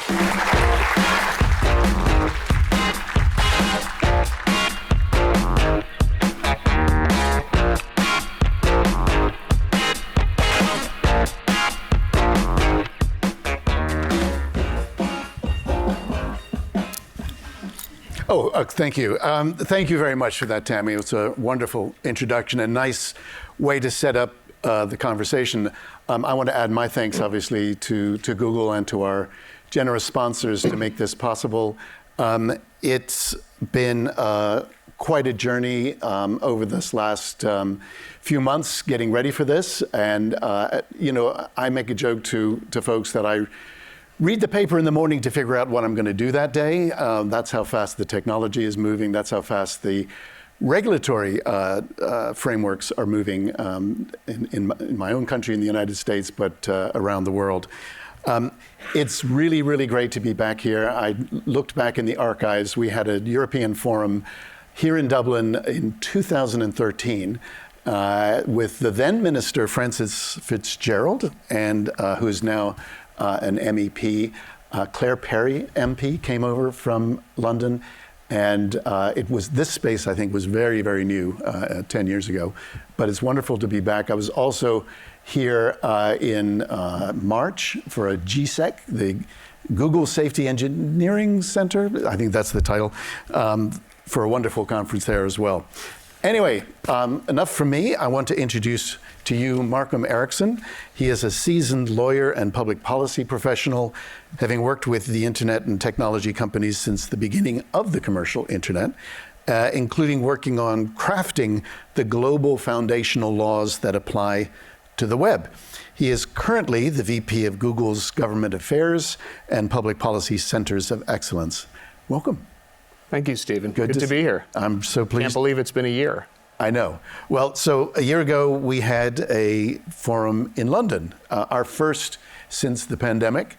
Thank you. Thank you very much for that, Tammy. It was a wonderful introduction, a nice way to set up the conversation. I want to add my thanks, obviously, to Google and to our generous sponsors to make this possible. It's been quite a journey over this last few months getting ready for this. And, I make a joke to folks that I read the paper in the morning to figure out what I'm going to do that day. That's how fast the technology is moving. That's how fast the regulatory frameworks are moving in my own country, in the United States, but around the world. It's really, really great to be back here. I looked back in the archives. We had a European forum here in Dublin in 2013 with the then Minister, Francis Fitzgerald, and who is now an MEP. Claire Perry, MP, came over from London, and this space, I think, was very, very new 10 years ago, but it's wonderful to be back. I was also here in March for a GSEC, the Google Safety Engineering Center, I think that's the title, for a wonderful conference there as well. Anyway, enough from me. I want to introduce to you Markham Erickson. He is a seasoned lawyer and public policy professional, having worked with the internet and technology companies since the beginning of the commercial internet, including working on crafting the global foundational laws that apply to the web. He is currently the VP of Google's Government Affairs and Public Policy Centers of Excellence. Welcome. Thank you, Stephen. Good to be here. I'm so pleased. Can't believe it's been a year. I know. Well, so a year ago, we had a forum in London, our first since the pandemic.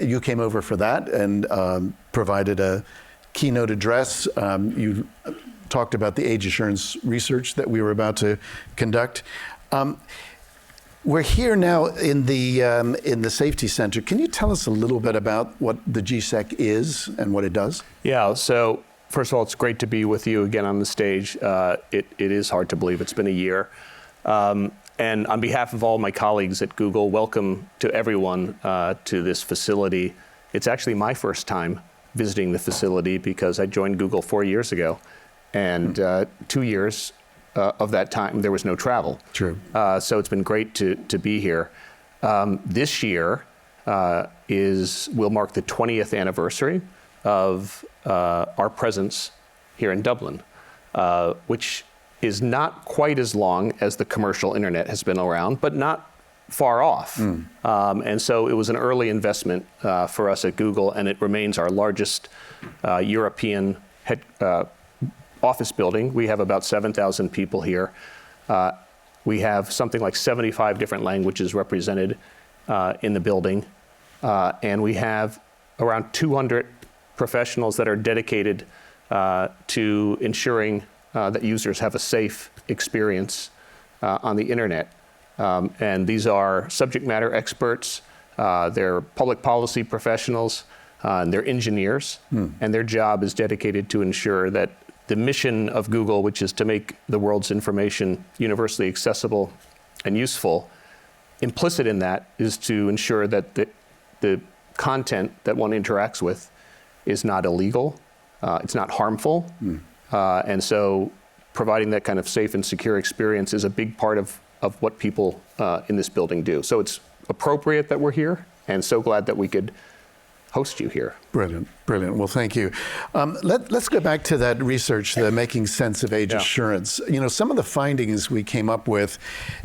You came over for that and provided a keynote address. You talked about the age assurance research that we were about to conduct. We're here now in the Safety Center. Can you tell us a little bit about what the GSEC is and what it does? Yeah, so first of all, it's great to be with you again on the stage. It is hard to believe it's been a year. And on behalf of all my colleagues at Google, welcome to everyone to this facility. It's actually my first time visiting the facility because I joined Google 4 years ago. And 2 years of that time, there was no travel. True. So it's been great to be here. This year will mark the 20th anniversary of our presence here in Dublin, which is not quite as long as the commercial internet has been around, but not far off. And so it was an early investment for us at Google, and it remains our largest European office building. We have about 7,000 people here. We have something like 75 different languages represented in the building. And we have around 200 professionals that are dedicated to ensuring that users have a safe experience on the internet. And these are subject matter experts, they're public policy professionals, and they're engineers. And their job is dedicated to ensure that the mission of Google, which is to make the world's information universally accessible and useful, implicit in that is to ensure that the content that one interacts with is not illegal, it's not harmful. And so providing that kind of safe and secure experience is a big part of what people in this building do. So it's appropriate that we're here, and so glad that we could host you here. Brilliant, brilliant. Well, thank you. Let's go back to that research, the making sense of age assurance. You know, some of the findings we came up with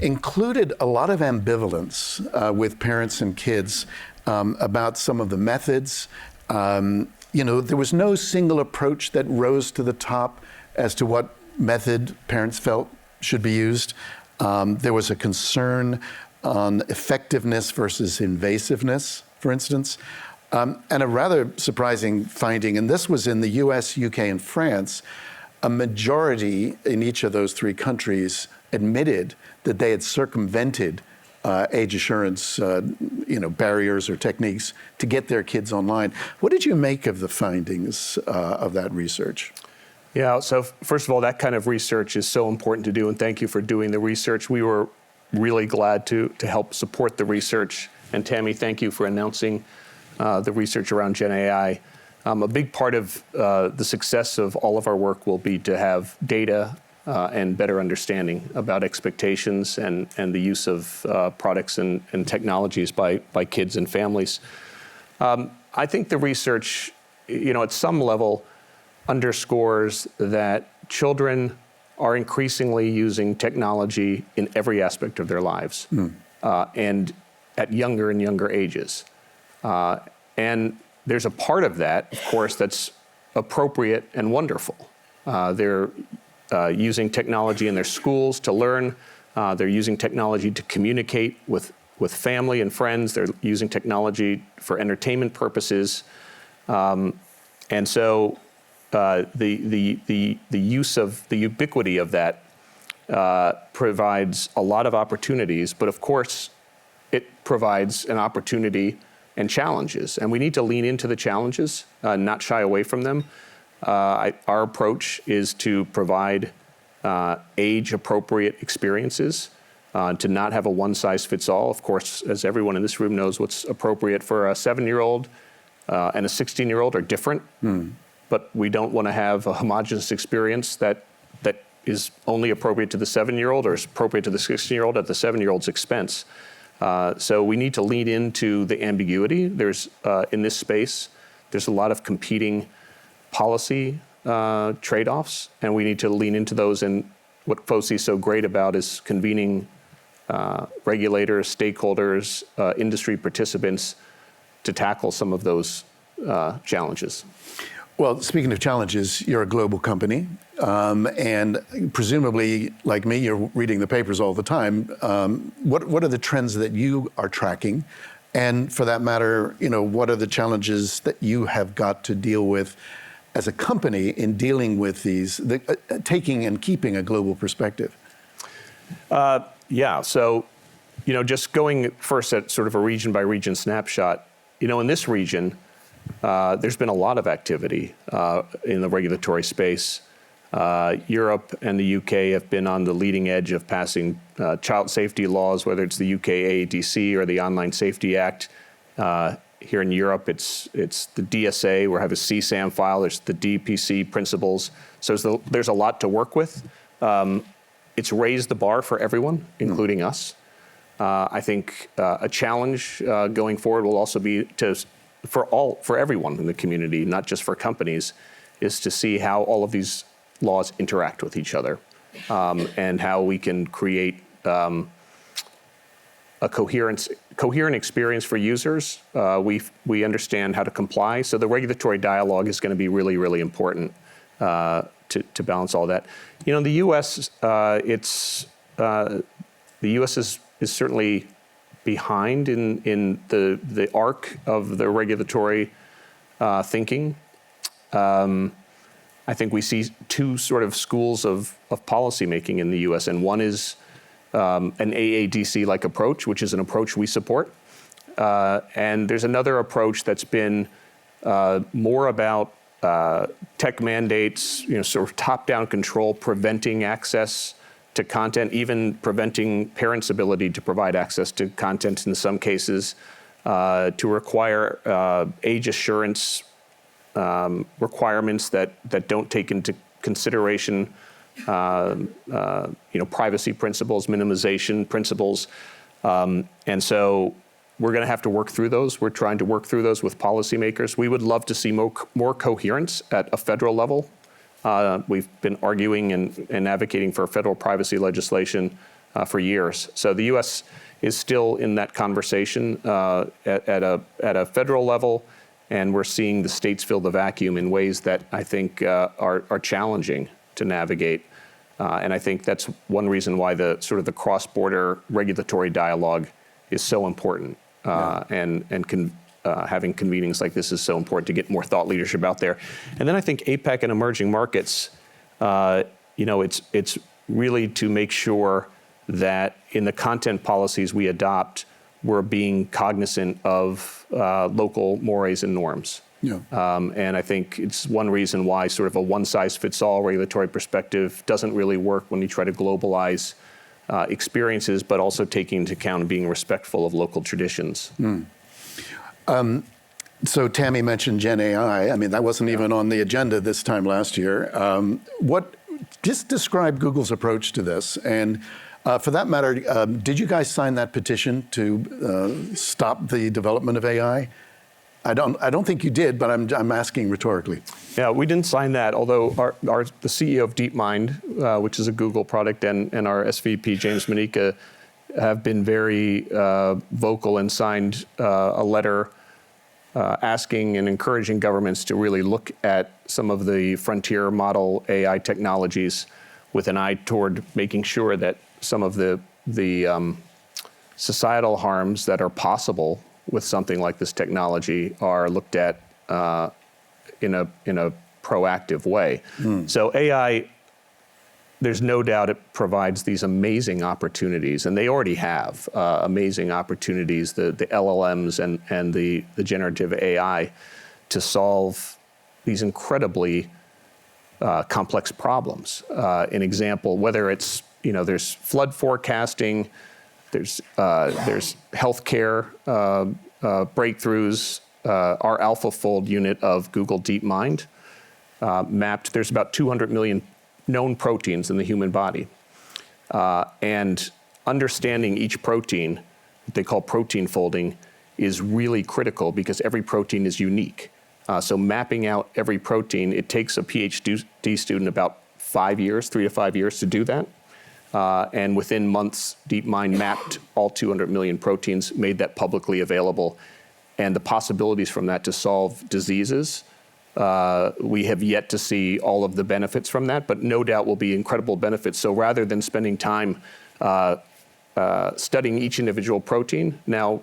included a lot of ambivalence with parents and kids about some of the methods. You know, there was no single approach that rose to the top as to what method parents felt should be used. There was a concern on effectiveness versus invasiveness, for instance. And a rather surprising finding, and this was in the US, UK, and France, a majority in each of those three countries admitted that they had circumvented age assurance, barriers or techniques to get their kids online. What did you make of the findings of that research? Yeah, so first of all, that kind of research is so important to do, and thank you for doing the research. We were really glad to help support the research. And Tammy, thank you for announcing the research around Gen AI. A big part of the success of all of our work will be to have data and better understanding about expectations and the use of products and technologies by kids and families. I think the research, at some level, underscores that children are increasingly using technology in every aspect of their lives, and at younger and younger ages. And there's a part of that, of course, that's appropriate and wonderful. They're using technology in their schools to learn. They're using technology to communicate with family and friends. They're using technology for entertainment purposes. And so the use of the ubiquity of that provides a lot of opportunities, but of course it provides an opportunity and challenges, and we need to lean into the challenges, not shy away from them. Our approach is to provide age-appropriate experiences, to not have a one-size-fits-all. Of course, as everyone in this room knows, what's appropriate for a 7-year-old and a 16-year-old are different. But we don't want to have a homogeneous experience that is only appropriate to the 7-year-old or is appropriate to the 16-year-old at the 7-year-old's expense. So we need to lean into the ambiguity. There's in this space, there's a lot of competing policy trade-offs, and we need to lean into those. And what FOSI is so great about is convening regulators, stakeholders, industry participants to tackle some of those challenges. Well, speaking of challenges, you're a global company, and presumably, like me, you're reading the papers all the time. What are the trends that you are tracking? And for that matter, what are the challenges that you have got to deal with as a company in dealing with these, taking and keeping a global perspective? So, just going first at sort of a region by region snapshot, in this region, there's been a lot of activity in the regulatory space. Europe and the UK have been on the leading edge of passing child safety laws, whether it's the UK AADC or the Online Safety Act. Here in Europe, it's the DSA. We have a CSAM file. There's the DPC principles. So there's a lot to work with. It's raised the bar for everyone, including us. I think a challenge going forward will also be for everyone in the community, not just for companies, is to see how all of these laws interact with each other, and how we can create a coherent experience for users. We understand how to comply, so the regulatory dialogue is going to be really, really important to balance all that. In the U.S., the U.S. is certainly behind in the arc of the regulatory thinking. I think we see two sort of schools of policymaking in the U.S., and one is an AADC-like approach, which is an approach we support. And there's another approach that's been more about tech mandates, sort of top-down control, preventing access to content, even preventing parents' ability to provide access to content in some cases, to require age assurance requirements that don't take into consideration privacy principles, minimization principles. And so we're going to have to work through those. We're trying to work through those with policymakers. We would love to see more coherence at a federal level. We've been arguing and advocating for federal privacy legislation for years. So the U.S. is still in that conversation at a federal level, and we're seeing the states fill the vacuum in ways that I think are challenging to navigate. And I think that's one reason why the cross-border regulatory dialogue is so important, and having convenings like this is so important to get more thought leadership out there. And then I think APAC and emerging markets, it's really to make sure that in the content policies we adopt, we're being cognizant of local mores and norms. Yeah. And I think it's one reason why sort of a one-size-fits-all regulatory perspective doesn't really work when you try to globalize experiences, but also taking into account and being respectful of local traditions. So Tammy mentioned Gen AI. I mean, that wasn't even on the agenda this time last year. Just describe Google's approach to this. And for that matter, did you guys sign that petition to stop the development of AI? I don't think you did, but I'm asking rhetorically. Yeah, we didn't sign that, although the CEO of DeepMind, which is a Google product, and our SVP, James Manika, have been very vocal and signed a letter asking and encouraging governments to really look at some of the frontier model AI technologies with an eye toward making sure that some of the societal harms that are possible with something like this technology are looked at in a proactive way. So AI, there's no doubt it provides these amazing opportunities, and they already have amazing opportunities, the LLMs and the generative AI, to solve these incredibly complex problems. An example, whether it's, there's flood forecasting, there's healthcare breakthroughs. Our AlphaFold unit of Google DeepMind mapped, there's about 200 million known proteins in the human body. And understanding each protein, what they call protein folding, is really critical because every protein is unique. So mapping out every protein, it takes a PhD student about 5 years, 3 to 5 years to do that. And within months, DeepMind mapped all 200 million proteins, made that publicly available. And the possibilities from that to solve diseases, we have yet to see all of the benefits from that, but no doubt will be incredible benefits. So rather than spending time studying each individual protein, now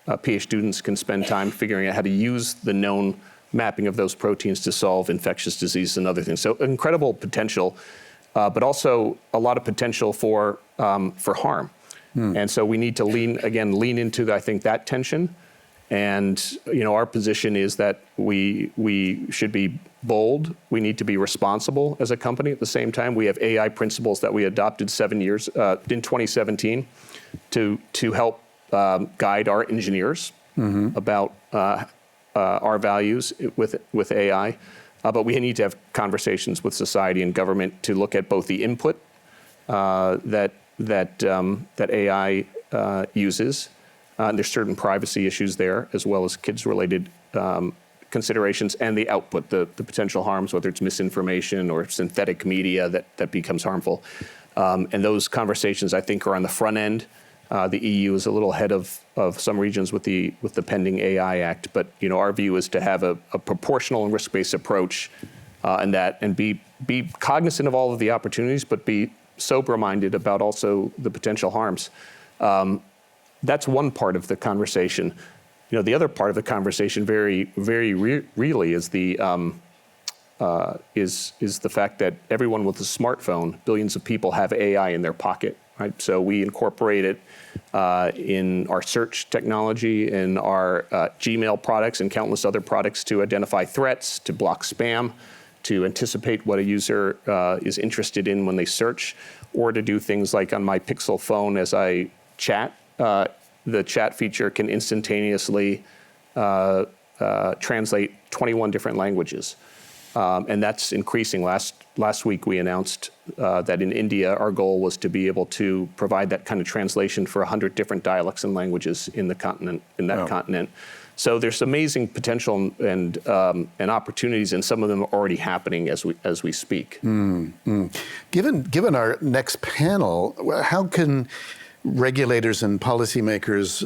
PhD students can spend time figuring out how to use the known mapping of those proteins to solve infectious diseases and other things. So incredible potential, but also a lot of potential for harm. And so we need to lean into, I think, that tension. And our position is that we should be bold. We need to be responsible as a company. At the same time, we have AI principles that we adopted in 2017 to help guide our engineers about our values with AI. But we need to have conversations with society and government to look at both the input that AI uses. There's certain privacy issues there, as well as kids-related considerations, and the output, the potential harms, whether it's misinformation or synthetic media that becomes harmful. And those conversations, I think, are on the front end. The EU is a little ahead of some regions with the pending AI Act, but our view is to have a proportional and risk-based approach, and be cognizant of all of the opportunities, but be sober-minded about also the potential harms. That's one part of the conversation. The other part of the conversation, very really, is the fact that everyone with a smartphone, billions of people, have AI in their pocket, right? So we incorporate it in our search technology, in our Gmail products, and countless other products to identify threats, to block spam, to anticipate what a user is interested in when they search, or to do things like on my Pixel phone as I chat. The chat feature can instantaneously translate 21 different languages. And that's increasing. Last week we announced that in India, our goal was to be able to provide that kind of translation for 100 different dialects and languages in that continent. So there's amazing potential and opportunities, and some of them are already happening as we speak. Given our next panel, how can regulators and policymakers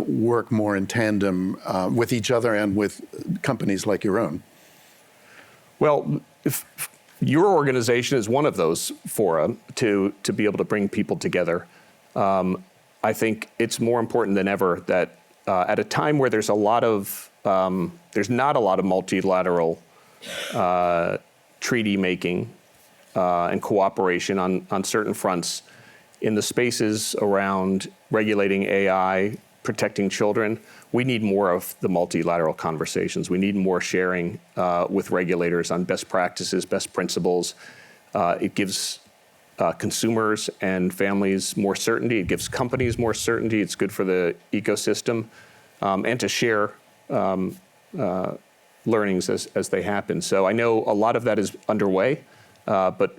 work more in tandem with each other and with companies like your own? Well, if your organization is one of those fora to be able to bring people together. I think it's more important than ever that at a time where there's not a lot of multilateral treaty making and cooperation on certain fronts, in the spaces around regulating AI, protecting children, we need more of the multilateral conversations. We need more sharing with regulators on best practices, best principles. It gives consumers and families more certainty. It gives companies more certainty. It's good for the ecosystem, and to share learnings as they happen. So I know a lot of that is underway, but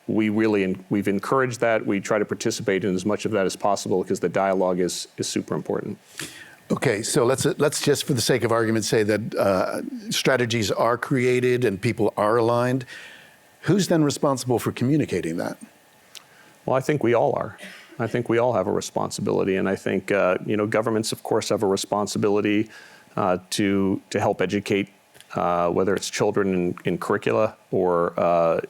we've encouraged that. We try to participate in as much of that as possible because the dialogue is super important. Okay, so let's just, for the sake of argument, say that strategies are created and people are aligned. Who's then responsible for communicating that? Well, I think we all are. I think we all have a responsibility, and I think governments, of course, have a responsibility to help educate, whether it's children in curricula or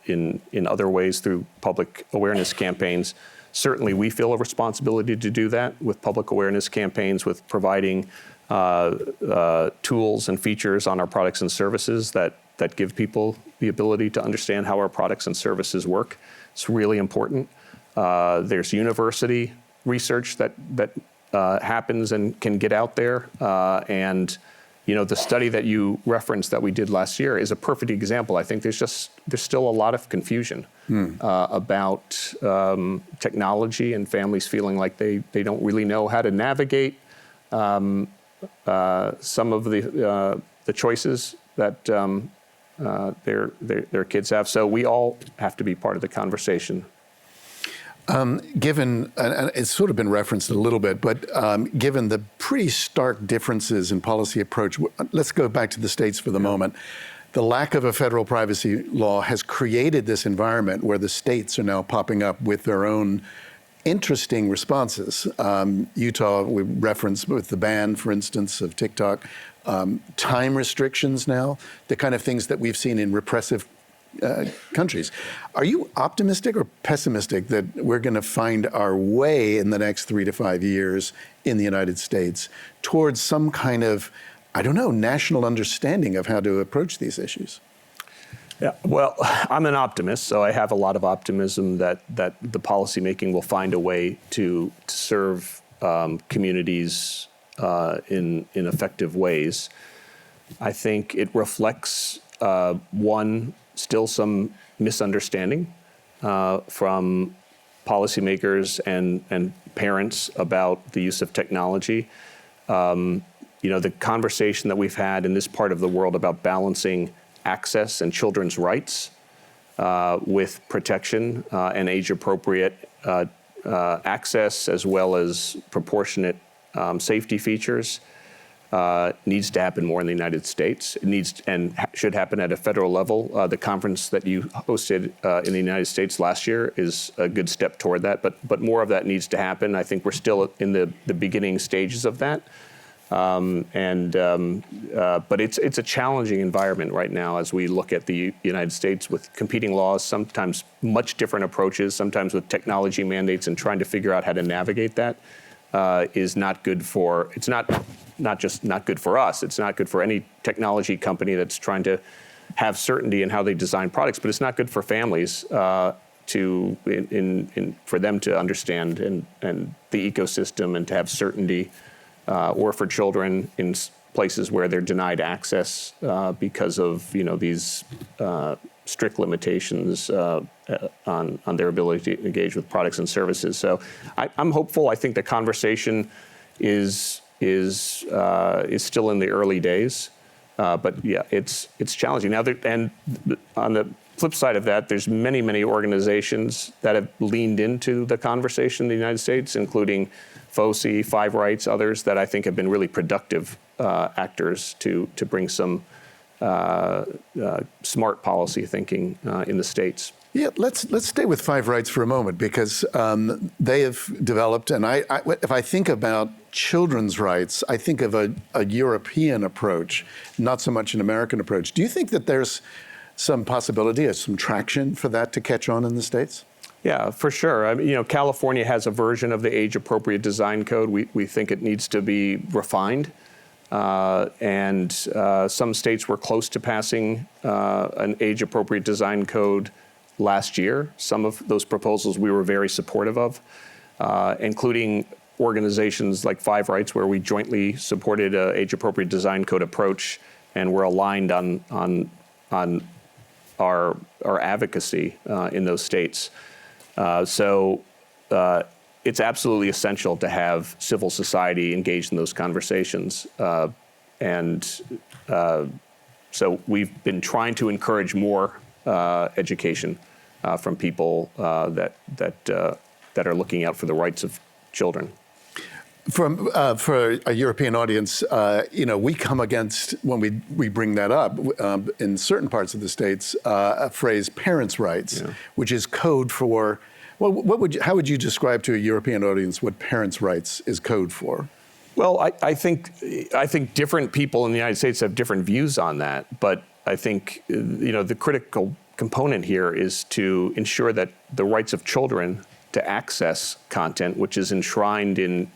in other ways through public awareness campaigns. Certainly, we feel a responsibility to do that with public awareness campaigns, with providing tools and features on our products and services that give people the ability to understand how our products and services work. It's really important. There's university research that happens and can get out there, and the study that you referenced that we did last year is a perfect example. I think there's still a lot of confusion about technology and families feeling like they don't really know how to navigate some of the choices that their kids have. So we all have to be part of the conversation. Given, and it's sort of been referenced a little bit, but given the pretty stark differences in policy approach, let's go back to the states for the moment. The lack of a federal privacy law has created this environment where the states are now popping up with their own interesting responses. Utah, we referenced with the ban, for instance, of TikTok, time restrictions now, the kind of things that we've seen in repressive countries. Are you optimistic or pessimistic that we're going to find our way in the next 3 to 5 years in the United States towards some kind of, I don't know, national understanding of how to approach these issues? Yeah, well, I'm an optimist, so I have a lot of optimism that the policymaking will find a way to serve communities in effective ways. I think it reflects still some misunderstanding from policymakers and parents about the use of technology. The conversation that we've had in this part of the world about balancing access and children's rights with protection and age-appropriate access, as well as proportionate safety features, needs to happen more in the United States. It needs and should happen at a federal level. The conference that you hosted in the United States last year is a good step toward that, but more of that needs to happen. I think we're still in the beginning stages of that. But it's a challenging environment right now as we look at the United States with competing laws, sometimes much different approaches, sometimes with technology mandates, and trying to figure out how to navigate that is not good for, it's not just not good for us, it's not good for any technology company that's trying to have certainty in how they design products, but it's not good for families for them to understand and the ecosystem and to have certainty, or for children in places where they're denied access because of these strict limitations on their ability to engage with products and services. So I'm hopeful. I think the conversation is still in the early days, but yeah, it's challenging now. And on the flip side of that, there's many organizations that have leaned into the conversation in the United States, including FOSI, Five Rights, others that I think have been really productive actors to bring some smart policy thinking in the states. Yeah, let's stay with Five Rights for a moment, because they have developed, and if I think about children's rights, I think of a European approach, not so much an American approach. Do you think that there's some possibility or some traction for that to catch on in the States? Yeah, for sure. I mean, California has a version of the age-appropriate design code. We think it needs to be refined. And some states were close to passing an age-appropriate design code last year. Some of those proposals we were very supportive of, including organizations like Five Rights, where we jointly supported an age-appropriate design code approach, and we're aligned on our advocacy in those states. So it's absolutely essential to have civil society engaged in those conversations. So we've been trying to encourage more education from people that are looking out for the rights of children. For a European audience, we come against, when we bring that up, in certain parts of the states, a phrase "parents' rights," which is code for. Well, how would you describe to a European audience what parents' rights is code for? Well, I think different people in the United States have different views on that, but I think the critical component here is to ensure that the rights of children to access content, which is enshrined in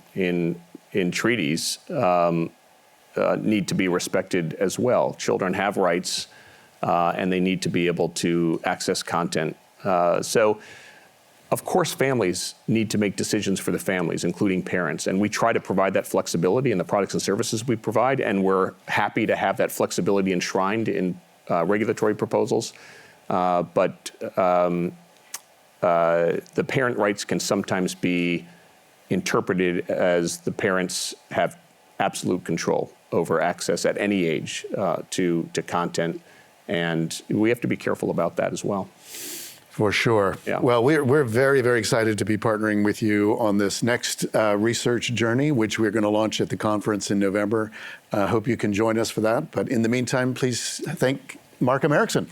treaties, need to be respected as well. Children have rights, and they need to be able to access content. So, of course, families need to make decisions for the families, including parents, and we try to provide that flexibility in the products and services we provide, and we're happy to have that flexibility enshrined in regulatory proposals. But the parent rights can sometimes be interpreted as the parents have absolute control over access at any age to content, and we have to be careful about that as well. For sure. Yeah. Well, we're very, very excited to be partnering with you on this next research journey, which we're going to launch at the conference in November. Hope you can join us for that. But in the meantime, please thank Markham Erickson.